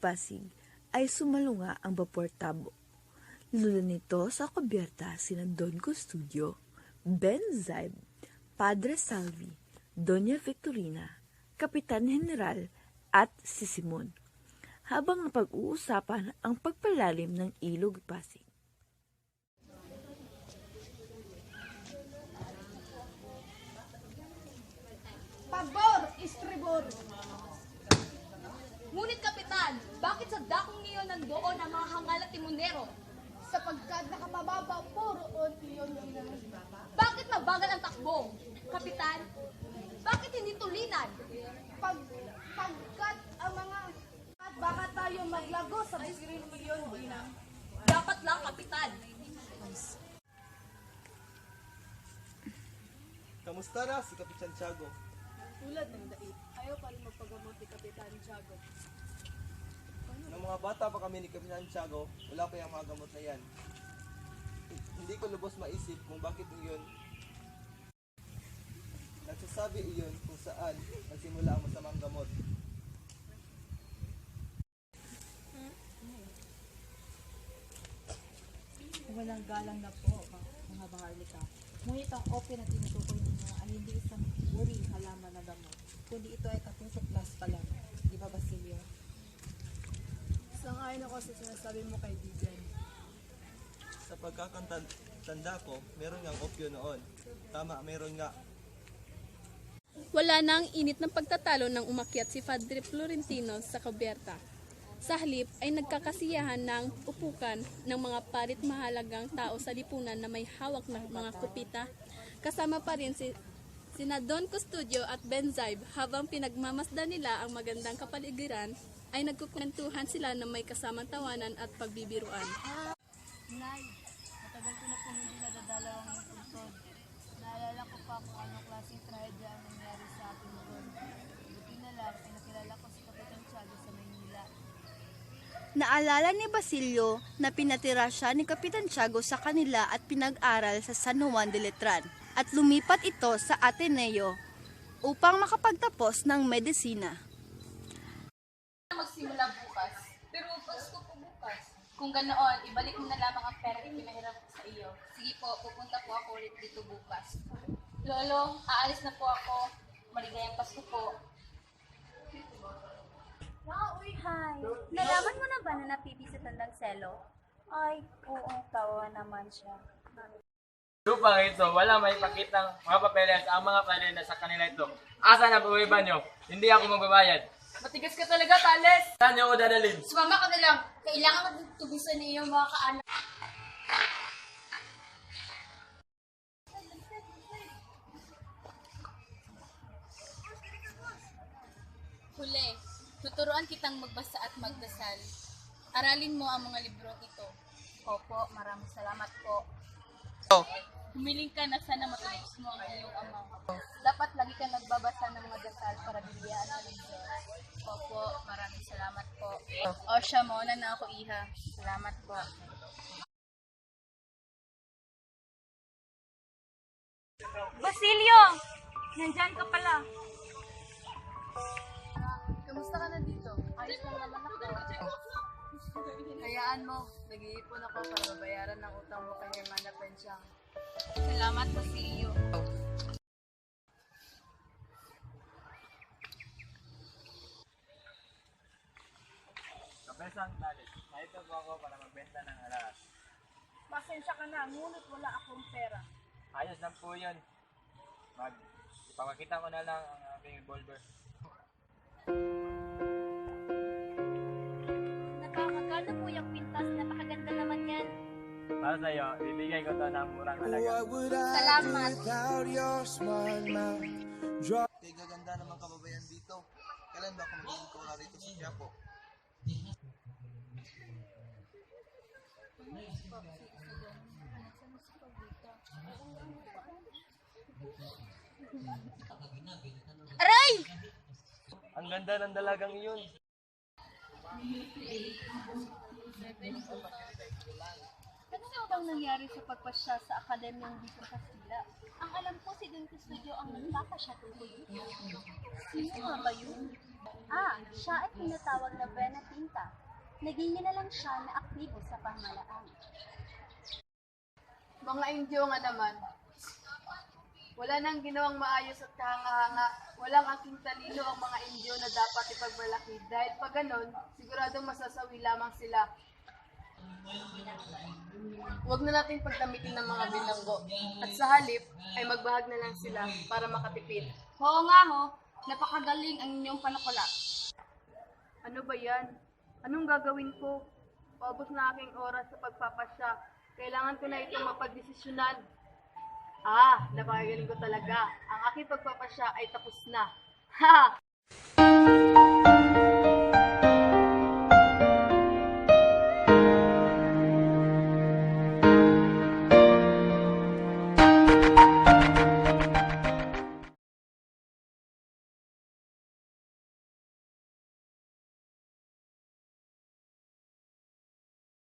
Pasig ay sumalunga ang Vapor Tabo. Lula nito sa kubyerta sina Don Custodio, Ben Zaib, Padre Salvi, Doña Victorina, Kapitan General at si Simon, habang napag-uusapan ang pagpalalim ng Ilog Pasig. Pabor, istribor! Ngunit Kapitan, bakit sa dakong niyon nandoon ang mga hangal at timonero? Sapagkat nakamababa po roon iyon ginamit. Bakit mabagal ang takbo? Kapitan, bakit hindi tulinan? Pagkat ang mga at baka tayo maglago sa bisirin iyon ginang. Dapat lang, Kapitan. Kamusta na si Kapitan Tiago? Tulad ng dait, ayaw pa rin magpagamot ni Kapitan Tiago. Nung mga bata pa kami ni Kapitan Tiago, wala pa yung mga gamot na yan. Hindi ko lubos maisip kung bakit iyon. Nagsasabi iyon kung saan nagsimula ang masamang gamot. Walang galang na po, mga baharlika. Ngunit ang open na tinutukoy ninyo ay hindi isang uring halaman na gamot, kundi ito ay katusok-las pa lang. Di ba, Basilio? Sangayon ako sa sinasabi mo kay Dijan. Sa pagkakatanda ko, meron nga opyo noon. Tama, meron nga. Wala na ang init ng pagtatalo nang umakyat si Padre Florentino sa kubyerta. Sa halip ay nagkakasiyahan ng upukan ng mga parit mahalagang tao sa lipunan na may hawak ng mga kupita. Kasama pa rin sina Don Custodio at Ben Zaib. Habang pinagmamasdan nila ang magandang kapaligiran, ay nagkukwentuhan sila na may kasamang tawanan at pagbibiruan. Nay, matagal ko na po hindi nadadalaw ang tungkod. Naalala ko pa kung anong klaseng trahedya ang nangyari sa akin noon. Buti na lang ay nakilala ko si Kapitan Tiago sa Maynila. Naalala ni Basilio na pinatira siya ni Kapitan Tiago sa kanila at pinag-aral sa San Juan de Letran at lumipat ito sa Ateneo upang makapagtapos ng medisina. Magsimula bukas, pero gusto ko bukas. Kung ganoon, ibalik mo na lamang ang pera na pinahiram ko sa iyo. Sige po, pupunta po ako ulit dito bukas. Lolo, aalis na po ako. Maligayang Pasko po. Hi! Nalaman mo na ba na napipi sa tandang selo? Ay, oo, tawa naman siya. Lupang ito, wala may pakitang mga papeles ang mga panena sa kanila ito. Asa na buwiba nyo? Hindi ako magbabayad. Matigas ka talaga, Tales! Saan nyo ako dadalhin? Sumama ka na lang. Kailangan magtubisan na iyong mga kaanak. Huli, tuturuan kitang magbasa at magdasal. Aralin mo ang mga librong ito. Opo, maraming salamat po. Humiling ka na sana matulog mo ang iyong ama. Dapat lagi kang nagbabasa ng mga dasal para bibiyaan ng Diyos. Opo, maraming salamat po. O siya, mauna na ako, iha. Salamat po. Basilio! Nandyan ka pala. Kamusta ka na dito? Ayos lang naman ako. Hayaan mo, nag-iipon ako para mabayaran ng utang mo kay Hermana Pensyang. Salamat, Basilio. Kapesang talit. Narito po ako para magbenta ng alas. Pasensya ka na, ngunit wala akong pera. Ayos lang po yun. Ipapakita ko na lang ang aking revolver. Nakakagana po yung pintas. Napakaganda naman yan. Para sa iyo, ibibigay ko to ng murang halaga. Salamat. Kaya gaganda naman kababayan dito. Kailan ba ako magiging kuha rito sa Quiapo? Aray! Ang ganda ng dalagang iyon. Ano bang nangyari sa pagpasya sa Akademyang Dito Kastila? Ang alam ko si Don Custodio ang nagpapasya tungkol dito. Sino nga ba yun? Siya ay tinatawag na Benatinta. Naging nilalang siya na aktibo sa pamahalaan. Mga Indyo nga naman, wala nang ginawang maayos at kahanga-hanga. Walang aking talino ang mga Indyo na dapat ipagmalaki dahil pag ganon, siguradong masasawi lamang sila. Huwag na natin pagdamitin ng mga bilanggo at sa halip ay magbahag na lang sila para makatipid. Oo nga ho, napakagaling ang inyong panukula. Ano ba yan? Anong gagawin ko? Paubos na aking oras sa pagpapasya. Kailangan ko na itong mapagdesisyonan. Napakagaling ko talaga. Ang aking pagpapasya ay tapos na. Ha!